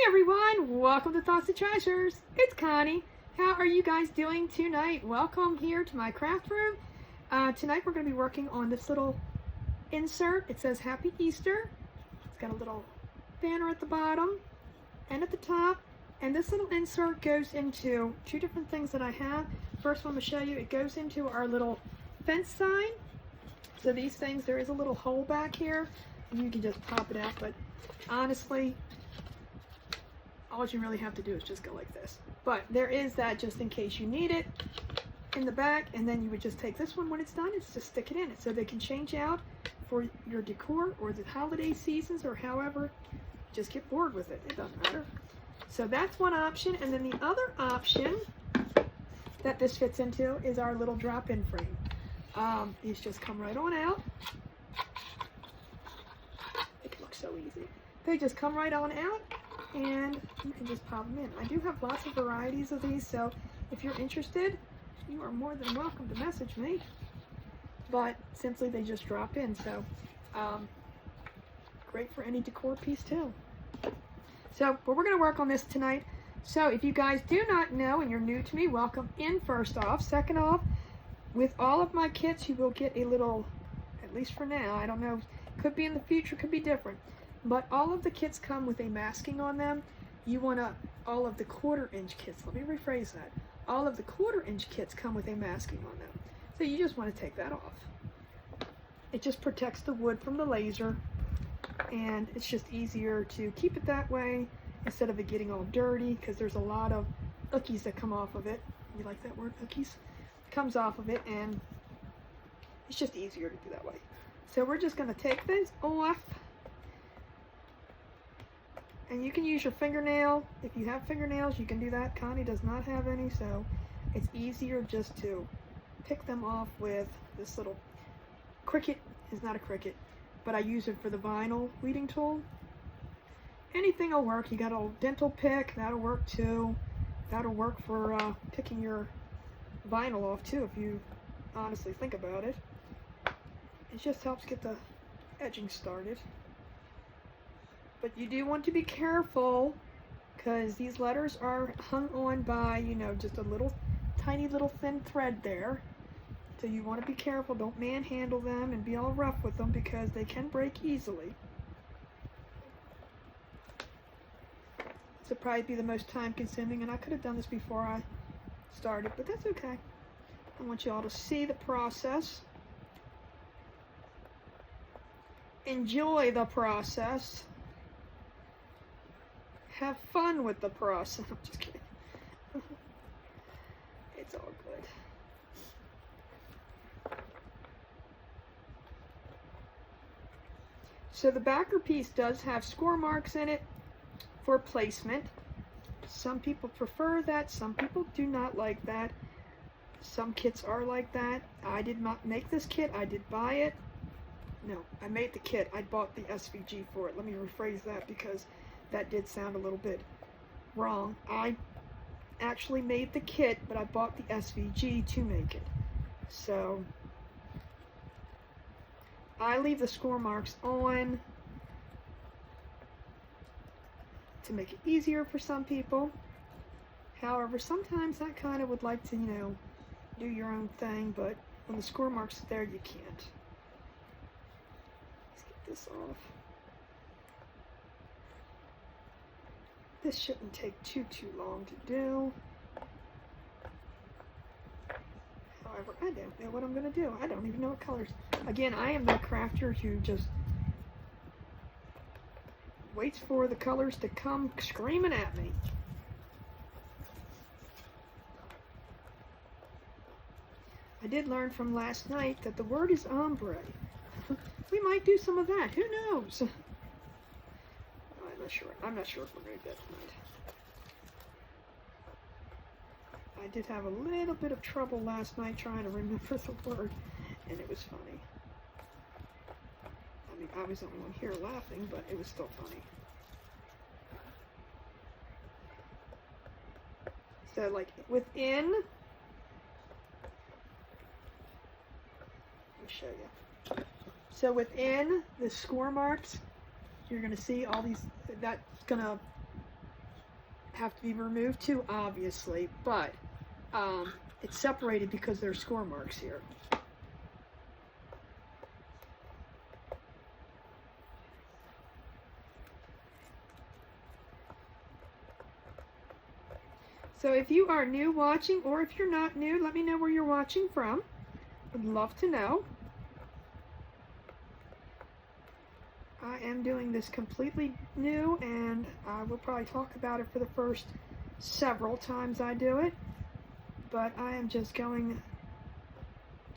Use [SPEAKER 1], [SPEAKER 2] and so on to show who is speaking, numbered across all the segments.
[SPEAKER 1] everyone, welcome to Thoughts and Treasures. It's Connie. How are you guys doing tonight? Welcome here to my craft room. Tonight we're going to be working on this little insert. It says Happy Easter. It's got a little banner at the bottom and at the top. And this little insert goes into two different things that I have. First one I'm going to show you, it goes into our little fence sign. So these things, there is a little hole back here and you can just pop it out, but honestly, all you really have to do is just go like this. But there is that just in case you need it in the back, and then you would just take this one when it's done, it's just stick it in it. So they can change out for your decor or the holiday seasons or however, just get bored with it. It doesn't matter. So that's one option. And then the other option that this fits into is our little drop-in frame. These just come right on out. It looks so easy. They just come right on out and you can just pop them in. I do have lots of varieties of these, so if you're interested, you are more than welcome to message me. But simply they just drop in, so great for any decor piece too. So, but we're going to work on this tonight. So if you guys do not know and you're new to me, welcome in first off. Second off, with all of my kits, you will get a little, at least for now, I don't know, could be in the future, could be different. But all of the kits come with a masking on them. You want to, all of the 1/4-inch kits, let me rephrase that. All of the 1/4-inch kits come with a masking on them. So you just want to take that off. It just protects the wood from the laser, and it's just easier to keep it that way instead of it getting all dirty, because there's a lot of ookies that come off of it. You like that word, ookies? Comes off of it, and it's just easier to do that way. So we're just going to take this off. And you can use your fingernail. If you have fingernails, you can do that. Connie does not have any, so it's easier just to pick them off with this little Cricut. It's not a Cricut, but I use it for the vinyl weeding tool. Anything will work. You got a dental pick, that'll work too. That'll work for picking your vinyl off too, if you honestly think about it. It just helps get the edging started. But you do want to be careful, because these letters are hung on by, you know, just a little tiny little thin thread there. So you want to be careful. Don't manhandle them and be all rough with them, because they can break easily. This would probably be the most time consuming, and I could have done this before I started, but that's okay. I want you all to see the process. Enjoy the process. Have fun with the process. I'm just kidding. It's all good. So the backer piece does have score marks in it for placement. Some people prefer that. Some people do not like that. Some kits are like that. I did not make this kit. I did buy it. No, I made the kit. I bought the SVG for it. Let me rephrase that, because that did sound a little bit wrong. I actually made the kit, but I bought the SVG to make it. So I leave the score marks on to make it easier for some people. However, sometimes I kind of would like to, you know, do your own thing, but when the score marks are there, you can't. Let's get this off. This shouldn't take too long to do. However, I don't know what I'm going to do. I don't even know what colors. Again, I am that crafter who just waits for the colors to come screaming at me. I did learn from last night that the word is ombre. We might do some of that. Who knows? I'm not sure if we're going to do that tonight. I did have a little bit of trouble last night trying to remember the word, and it was funny. I mean, I was the only one here laughing, but it was still funny. So, like, within, let me show you. So within the score marks, you're going to see all these, that's going to have to be removed too, obviously, but it's separated because there's score marks here. So if you are new watching, or if you're not new, let me know where you're watching from. I'd love to know. I am doing this completely new, and I will probably talk about it for the first several times I do it. But I am just doing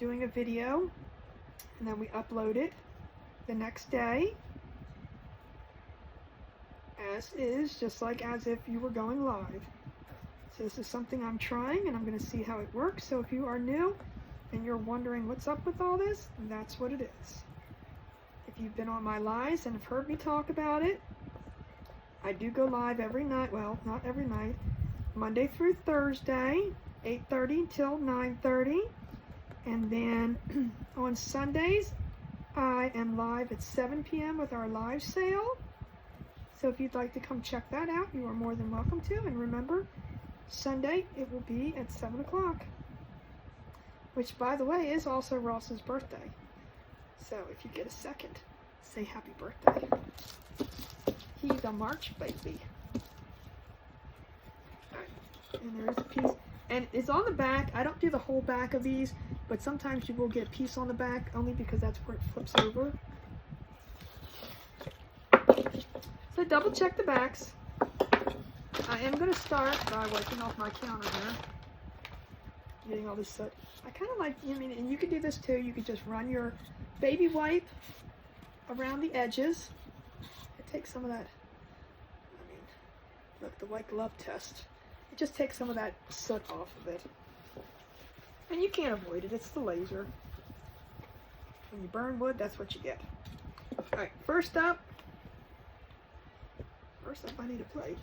[SPEAKER 1] a video, and then we upload it the next day, as is, just like as if you were going live. So this is something I'm trying, and I'm going to see how it works. So if you are new and you're wondering what's up with all this, that's what it is. If you've been on my lives and have heard me talk about it, I do go live every night. Well, not every night. Monday through Thursday, 8:30 till 9:30. And then on Sundays, I am live at 7 p.m. with our live sale. So if you'd like to come check that out, you are more than welcome to. And remember, Sunday, it will be at 7 o'clock, which, by the way, is also Ross's birthday. So if you get a second, say happy birthday. He's a March baby. Alright, and there is a piece, and it's on the back. I don't do the whole back of these, but sometimes you will get a piece on the back, only because that's where it flips over. So double check the backs. I am going to start by wiping off my counter here. Getting all this soot. I kind of like, I mean, and you can do this too. You could just run your baby wipe around the edges. It takes some of that, I mean, look, the white glove test. It just takes some of that soot off of it. And you can't avoid it. It's the laser. When you burn wood, that's what you get. Alright, first up, I need a plate.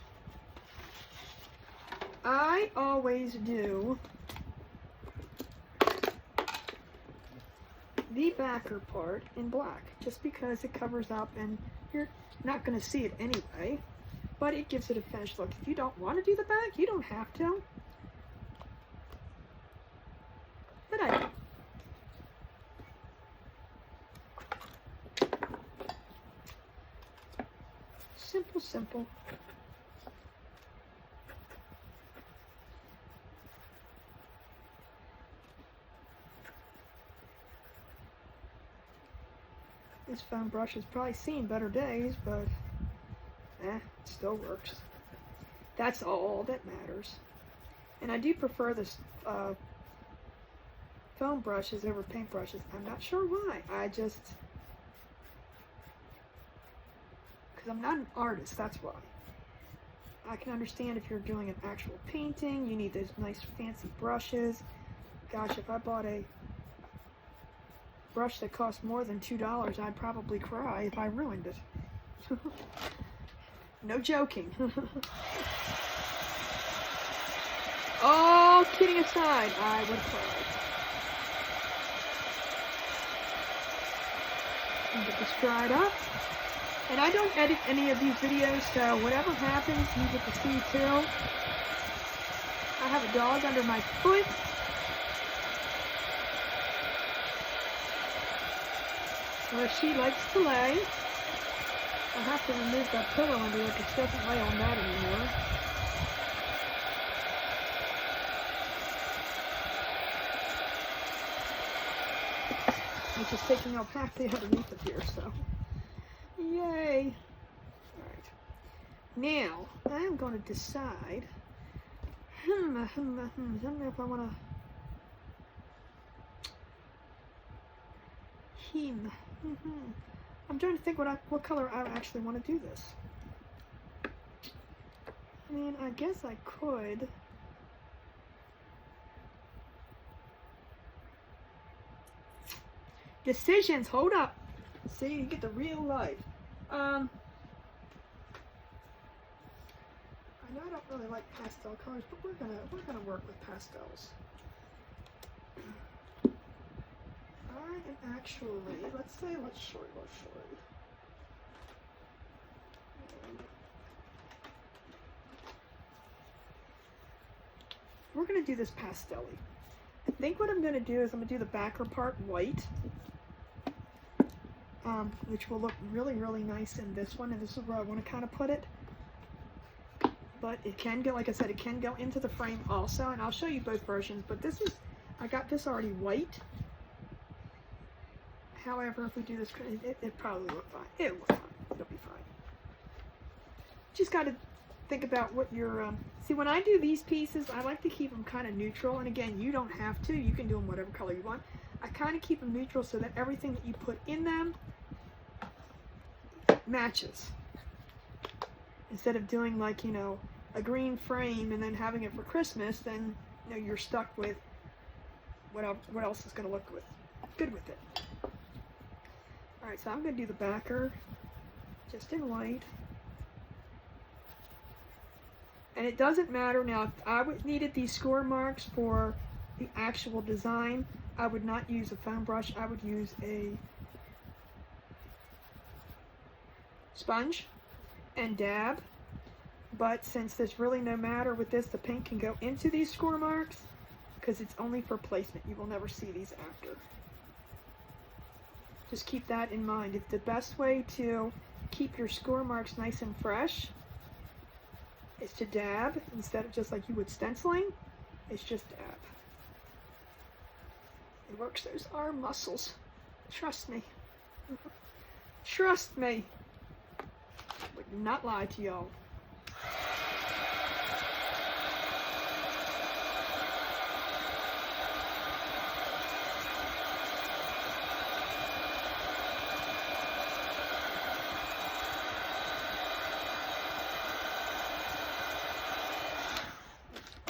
[SPEAKER 1] I always do the backer part in black, just because it covers up and you're not going to see it anyway, but it gives it a finished look. If you don't want to do the back, you don't have to. But I do. Simple, simple. This foam brush has probably seen better days, but it still works. That's all that matters. And I do prefer this foam brushes over paint brushes. I'm not sure why. Because I'm not an artist, that's why. I can understand if you're doing an actual painting, you need those nice fancy brushes. Gosh, if I bought a brush that cost more than $2, I'd probably cry if I ruined it. No joking. All kidding aside, I would cry. And get this dried up. And I don't edit any of these videos, so whatever happens, you get to see too. I have a dog under my foot. Where she likes to lay. I'll have to remove that pillow under it because she doesn't lay on that anymore. Which is taking up half the underneath of here, so. Yay! Alright. Now, I'm going to decide. I don't know if I want to. I'm trying to think what color I actually want to do this. I mean, I guess I could. Decisions, hold up. See, you get the real life. I know I don't really like pastel colors, but we're gonna work with pastels. I am actually, let's short. we're going to do this pastel-y. I think what I'm going to do is I'm going to do the backer part white, which will look really, really nice in this one, and this is where I want to kind of put it. But it can go, like I said, it can go into the frame also, and I'll show you both versions, but this is, I got this already white. However, if we do this, it probably look fine. It'll look fine. It'll be fine. Just got to think about what your, see, when I do these pieces, I like to keep them kind of neutral, and again, you don't have to. You can do them whatever color you want. I kind of keep them neutral so that everything that you put in them matches. Instead of doing like, you know, a green frame and then having it for Christmas, then, you know, you're stuck with what else is going to look good with it. Alright, so I'm going to do the backer just in white. And it doesn't matter now, if I needed these score marks for the actual design, I would not use a foam brush, I would use a sponge and dab. But since there's really no matter with this, the paint can go into these score marks because it's only for placement. You will never see these after. Just keep that in mind. If the best way to keep your score marks nice and fresh is to dab instead of just like you would stenciling, it's just dab. It works those arm muscles. Trust me. Trust me. I would not lie to y'all.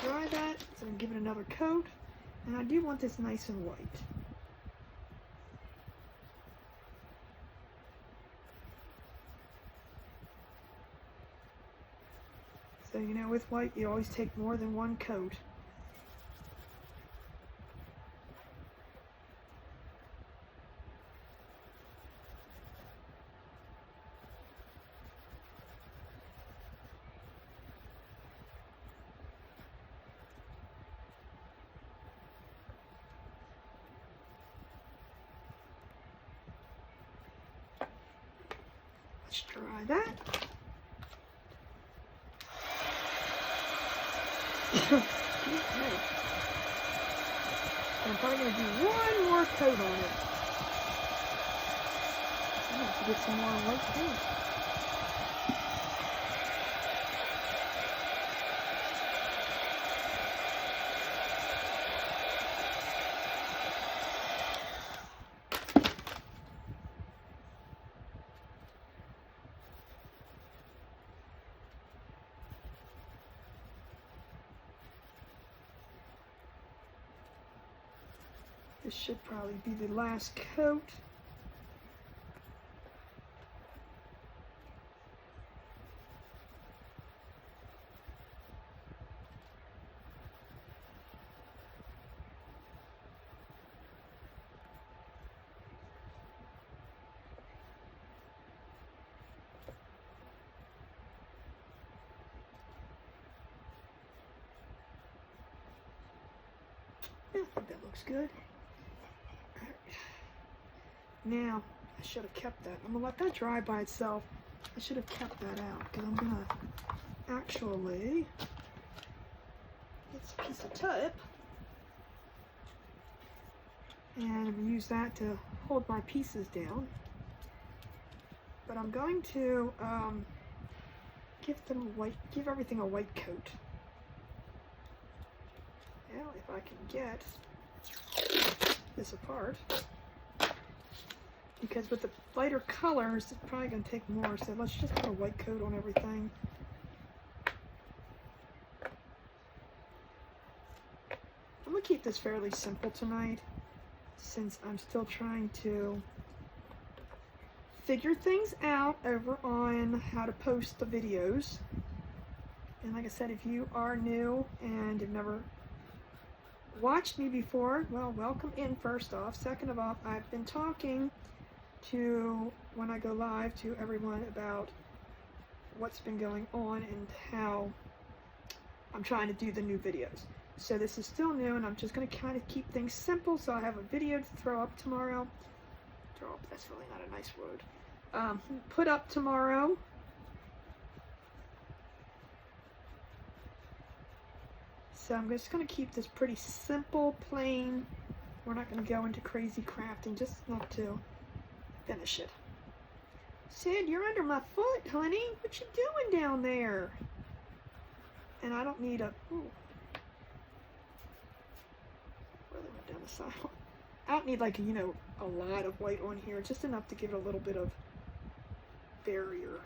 [SPEAKER 1] Dry that, so I'm giving it another coat, and I do want this nice and white. So, you know, with white, you always take more than one coat. Let's try that. Okay. I'm probably going to do one more coat on it. I'm going to have to get some more white paint. This should probably be the last coat. I think that looks good. Now, I should have kept that. I'm going to let that dry by itself. I should have kept that out because I'm going to actually get a piece of tape and I'm going to use that to hold my pieces down. But I'm going to give everything a white coat. Now, if I can get this apart. Because with the lighter colors, it's probably going to take more, so let's just put a white coat on everything. I'm going to keep this fairly simple tonight, since I'm still trying to figure things out over on how to post the videos. And like I said, if you are new and have never watched me before, well, welcome in first off. Second of all, I've been talking to, when I go live, to everyone about what's been going on and how I'm trying to do the new videos. So this is still new, and I'm just going to kind of keep things simple, so I have a video to throw up tomorrow. Throw up, that's really not a nice word. Put up tomorrow. So I'm just going to keep this pretty simple, plain. We're not going to go into crazy crafting, just enough to finish it. Sid, you're under my foot, honey. What you doing down there? And I don't need a... Ooh. Really went down the side. I don't need, like, you know, a lot of white on here. Just enough to give it a little bit of barrier.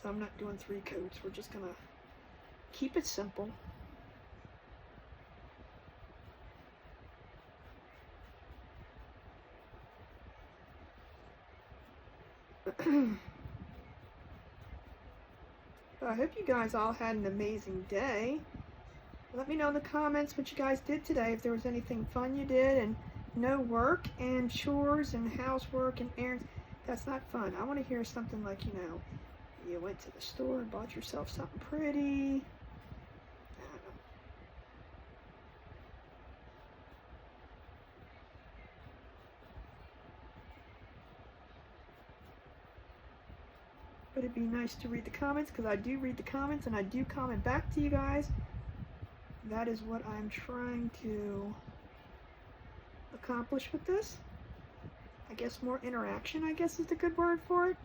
[SPEAKER 1] So I'm not doing 3 coats. We're just going to keep it simple. I hope you guys all had an amazing day. Let me know in the comments what you guys did today, if there was anything fun you did, and no work and chores and housework and errands. That's not fun. I want to hear something like, you know, you went to the store and bought yourself something pretty. But it'd be nice to read the comments, because I do read the comments and I do comment back to you guys. That is what I'm trying to accomplish with this. I guess more interaction, I guess, is the good word for it.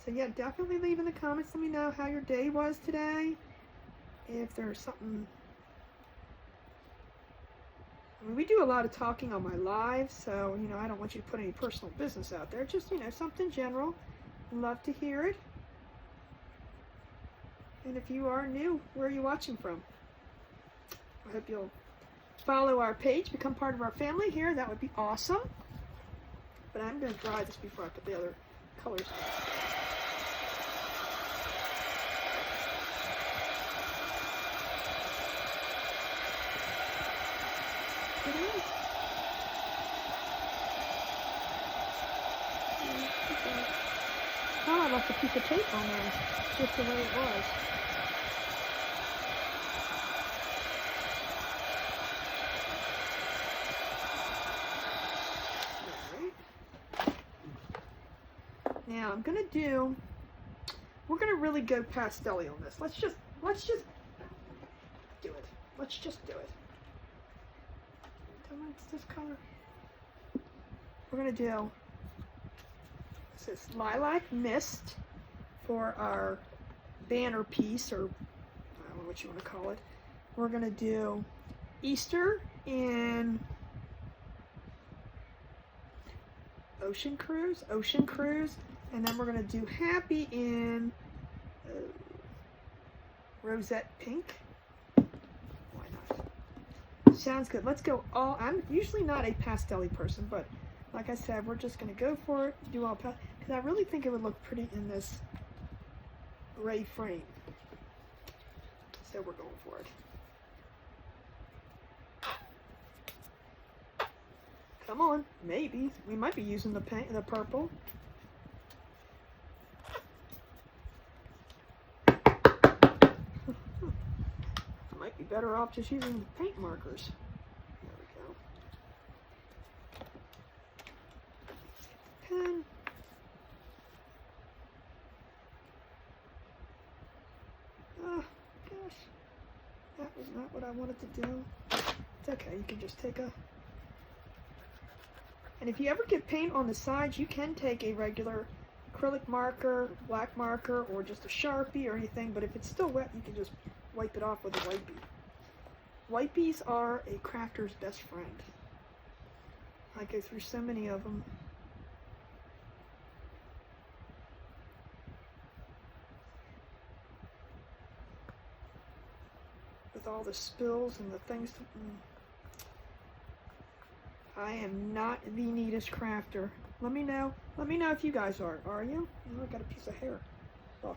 [SPEAKER 1] So yeah, definitely leave in the comments. Let me know how your day was today. If there's something... I mean, we do a lot of talking on my live, so, you know, I don't want you to put any personal business out there. Just, you know, something general. Love to hear it. And if you are new, where are you watching from? I hope you'll follow our page, become part of our family here. That would be awesome. But I'm going to dry this before I put the other colors on. Oh, I left a piece of tape on there, just the way it was. Alright. Now I'm gonna do, we're gonna really go pastel-y on this. Let's just do it. Let's just do it. It's this color. We're gonna do this Lilac Mist for our banner piece, or I don't know what you want to call it. We're going to do Easter in Ocean Cruise, and then we're going to do Happy in Rosette Pink. Why not? Sounds good. Let's go all, I'm usually not a pastel-y person, but like I said, we're just going to go for it, do all pastel. Because I really think it would look pretty in this gray frame. So we're going for it. Come on, maybe. We might be using the pink, the purple. I might be better off just using paint markers. There we go. Pen. Oh, gosh. That was not what I wanted to do. It's okay, you can just take a... And if you ever get paint on the sides, you can take a regular acrylic marker, black marker, or just a Sharpie or anything, but if it's still wet, you can just wipe it off with a Whitebee. Whitebees are a crafter's best friend. I go through so many of them. With all the spills and the things. I am not the neatest crafter. Let me know if you guys are. Are you? Oh, I got a piece of hair. Look.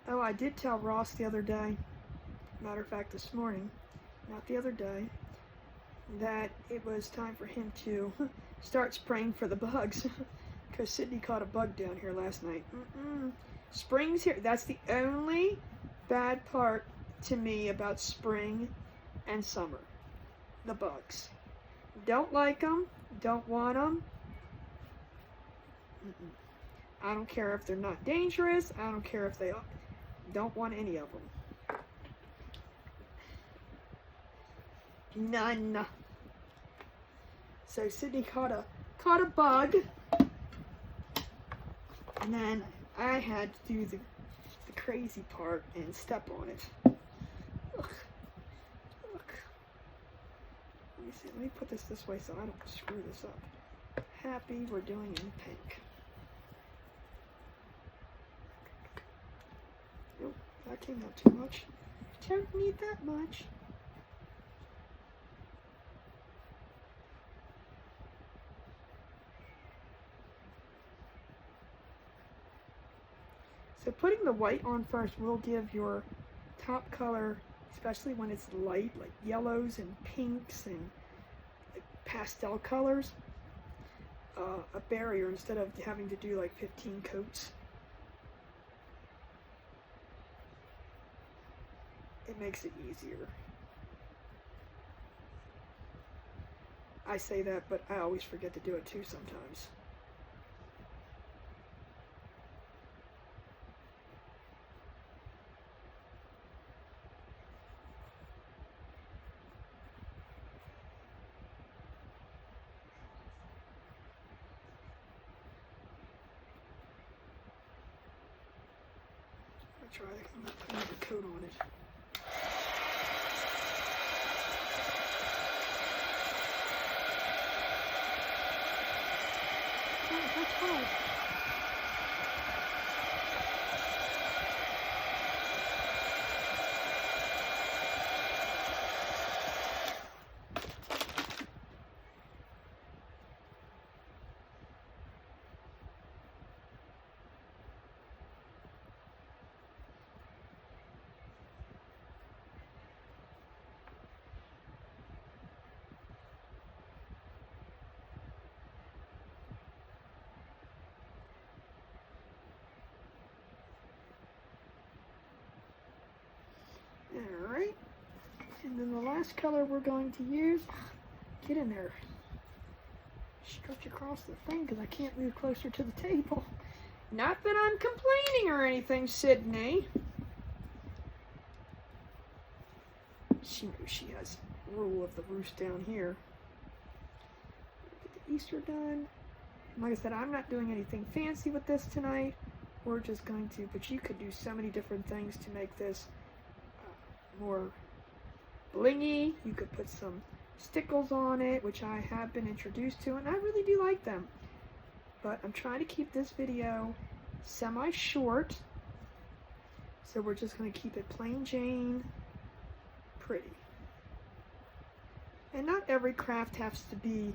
[SPEAKER 1] Oh, I did tell Ross the other day, matter of fact this morning, not the other day, that it was time for him to start spraying for the bugs. because Sydney caught a bug down here last night. Spring's here. That's the only bad part to me about spring and summer. The bugs. Don't like them. Don't want them. I don't care if they're not dangerous. I don't care if they are. Don't want any of them. None. So Sydney caught a bug, and then I had to do the crazy part and step on it. Ugh. Look. Let me see. Let me put this way so I don't screw this up. Happy we're doing in pink. Nope, that came out too much. Don't need that much. So putting the white on first will give your top color, especially when it's light, like yellows and pinks and like pastel colors, a barrier instead of having to do like 15 coats. It makes it easier. I say that, but I always forget to do it too sometimes. Try to put another coat on it. Oh, that's hard. Alright, and then the last color we're going to use, get in there, stretch across the thing because I can't move closer to the table. Not that I'm complaining or anything, Sydney. She knows she has rule of the roost down here. Get the Easter done. Like I said, I'm not doing anything fancy with this tonight. We're just going to, but you could do so many different things to make this more blingy. You could put some stickles on it, which I have been introduced to, and I really do like them. But I'm trying to keep this video semi-short, so we're just going to keep it plain Jane pretty. And not every craft has to be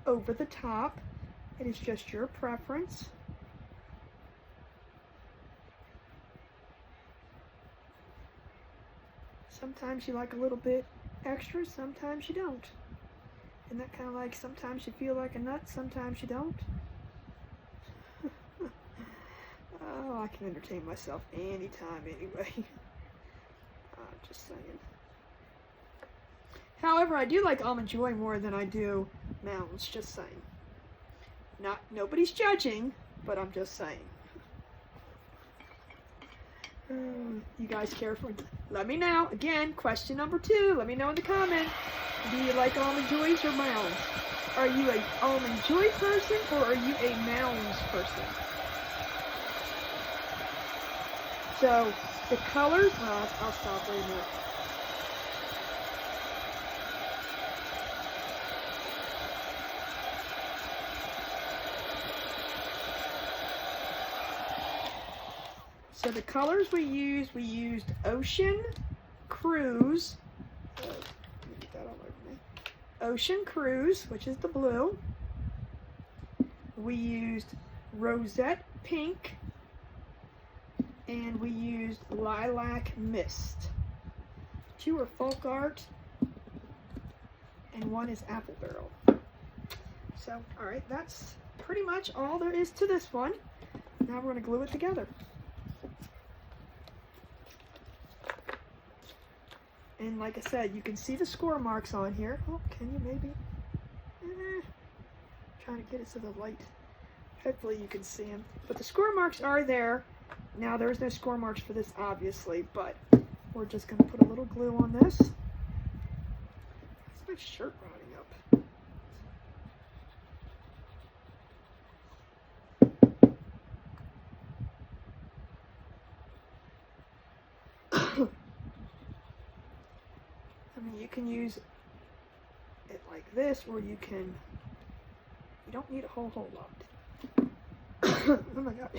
[SPEAKER 1] over the top. It is just your preference. Sometimes you like a little bit extra, sometimes you don't. And that kind of like, sometimes you feel like a nut, sometimes you don't. Oh, I can entertain myself anytime anyway. Just saying. However, I do like Almond Joy more than I do Mounds, just saying. Nobody's judging, but I'm just saying. You guys care for? Let me know. Again, question number 2. Let me know in the comments. Do you like Almond Joys or Mounds? Are you an Almond Joy person or are you a Mounds person? So the colors. I'll stop right now. So the colors we used Ocean Cruise. Let me get that all over me. Ocean Cruise, which is the blue. We used Rosette Pink. And we used Lilac Mist. 2 are Folk Art. And 1 is Apple Barrel. So, alright, that's pretty much all there is to this one. Now we're going to glue it together. And like I said, you can see the score marks on here. Oh, can you maybe? Trying to get it so the light, hopefully you can see them. But the score marks are there. Now there's no score marks for this obviously, but we're just going to put a little glue on this. That's my shirt riding up. I mean, you can use it like this, or you don't need a whole lot. Oh my god.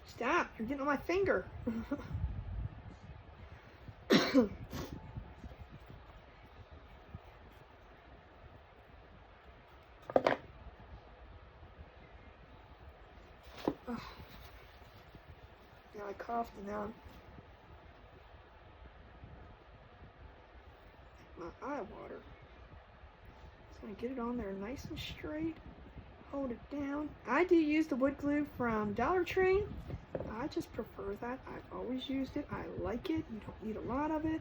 [SPEAKER 1] Stop, you're getting on my finger. Now I coughed and now my eye water. Just gonna get it on there nice and straight. Hold it down. I do use the wood glue from Dollar Tree. I just prefer that. I've always used it. I like it. You don't need a lot of it.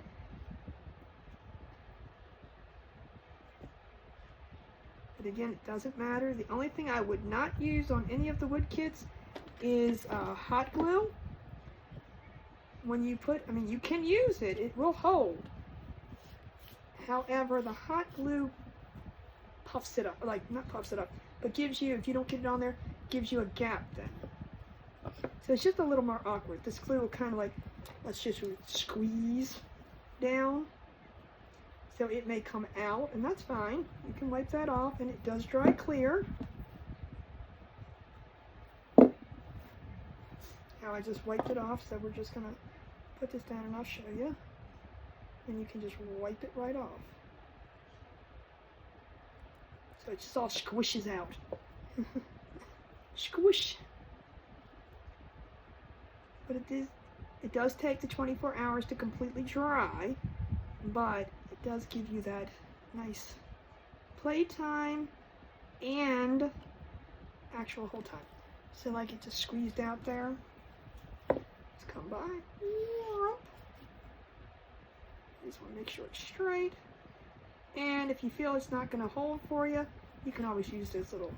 [SPEAKER 1] But again, it doesn't matter. The only thing I would not use on any of the wood kits is hot glue. When you put, I mean, you can use it. It will hold. However, the hot glue puffs it up. Like, not puffs it up, but gives you, if you don't get it on there, gives you a gap then. So it's just a little more awkward. This glue will kind of like, let's just squeeze down. So it may come out, and that's fine. You can wipe that off, and it does dry clear. Now I just wiped it off, so we're just gonna put this down and I'll show you. And you can just wipe it right off. So it just all squishes out. Squish. But it does take the 24 hours to completely dry, but it does give you that nice playtime and actual hold time. So like it just squeezed out there. Let's come by. Just want to make sure it's straight. And if you feel it's not going to hold for you, you can always use those little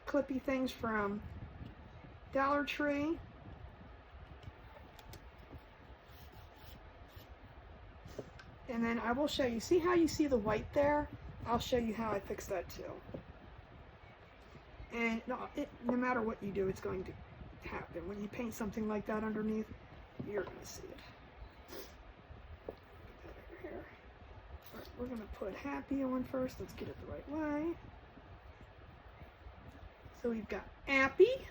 [SPEAKER 1] clippy things from Dollar Tree. And then I will show you, see how you see the white there? I'll show you how I fix that too. And no matter what you do, it's going to happen. When you paint something like that underneath, you're going to see it. Put that over here. All right, we're going to put happy on first. Let's get it the right way. So we've got happy.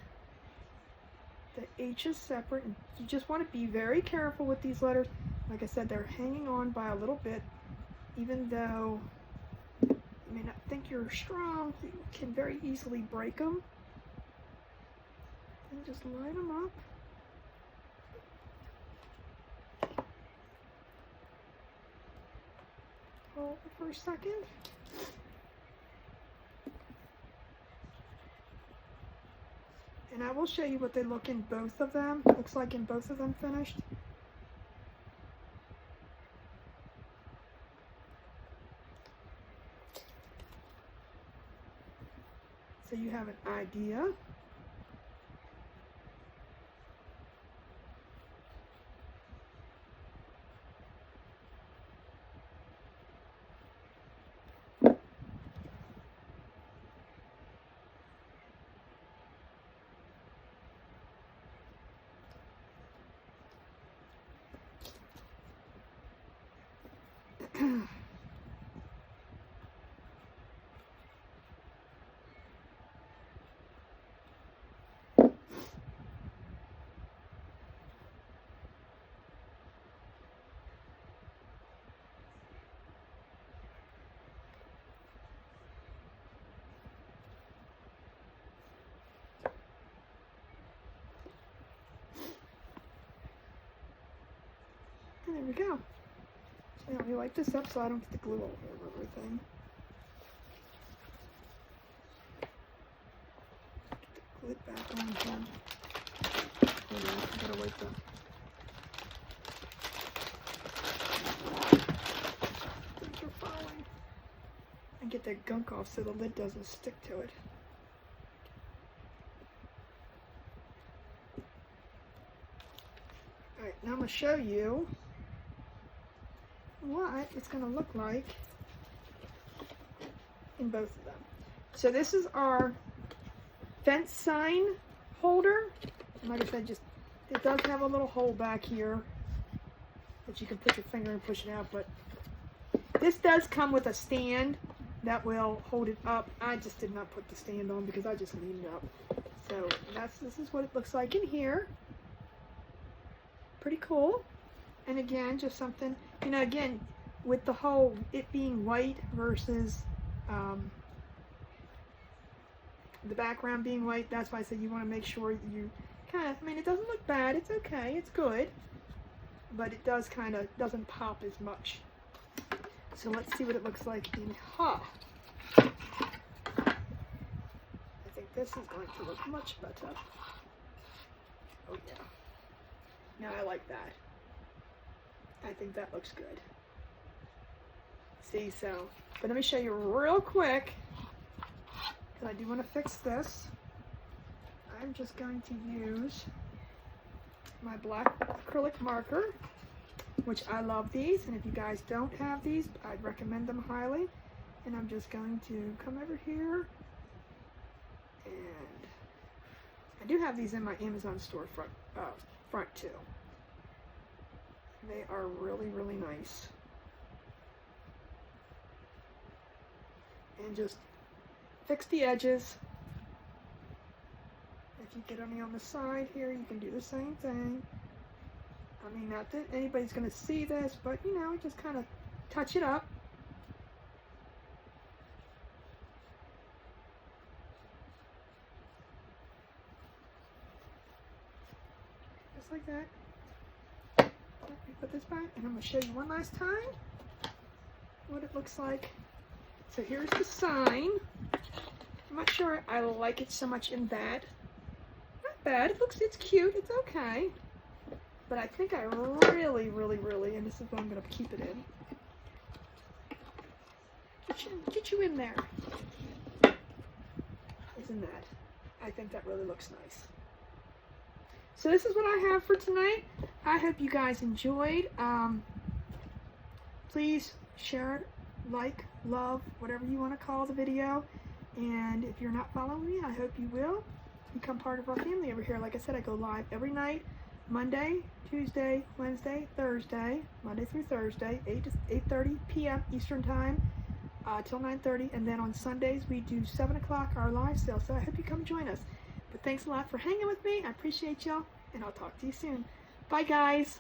[SPEAKER 1] The H is separate. And you just want to be very careful with these letters. Like I said, they're hanging on by a little bit, even though you may not think you're strong, you can very easily break them. And just line them up. Hold it for a second. And I will show you what they look in both of them. Looks like in both of them finished. So you have an idea. There we go. So Let me wipe this up so I don't get the glue all over everything. Get the glue back on here. Hold on, I gotta wipe them. Things are falling. And get that gunk off so the lid doesn't stick to it. Alright, now I'm going to show you what it's going to look like in both of them. So this is our fence sign holder. And like I said, just it does have a little hole back here that you can put your finger and push it out, but this does come with a stand that will hold it up. I just did not put the stand on because I just leaned it up. So this is what it looks like in here. Pretty cool. And again, just something, you know, again, with the whole, it being white versus the background being white, that's why I said you want to make sure you kind of, I mean, it doesn't look bad, it's okay, it's good, but it does kind of, doesn't pop as much. So let's see what it looks like in I think this is going to look much better. Oh yeah. Now I like that. I think that looks good. See, so, but let me show you real quick, because I do want to fix this. I'm just going to use my black acrylic marker, which I love these, and if you guys don't have these, I'd recommend them highly. And I'm just going to come over here, and I do have these in my Amazon store front too. They are really, really nice. And just fix the edges. If you get any on the side here, you can do the same thing. I mean, not that anybody's going to see this, but you know, just kind of touch it up. Just like that. Let me put this back, and I'm going to show you one last time what it looks like. So here's the sign. I'm not sure I like it so much in that. Not bad. It's cute. It's okay. But I think I really, really, really, and this is what I'm going to keep it in. Get you in there. Isn't that? I think that really looks nice. So this is what I have for tonight. I hope you guys enjoyed. Please share it, like, love, whatever you want to call the video. And if you're not following me, I hope you will become part of our family over here. Like I said, I go live every night, Monday, Tuesday, Wednesday, Thursday, Monday through Thursday, 8 to 8:30 p.m. Eastern Time till 9:30. And then on Sundays, we do 7 o'clock, our live sale. So I hope you come join us. But thanks a lot for hanging with me. I appreciate y'all, and I'll talk to you soon. Bye, guys.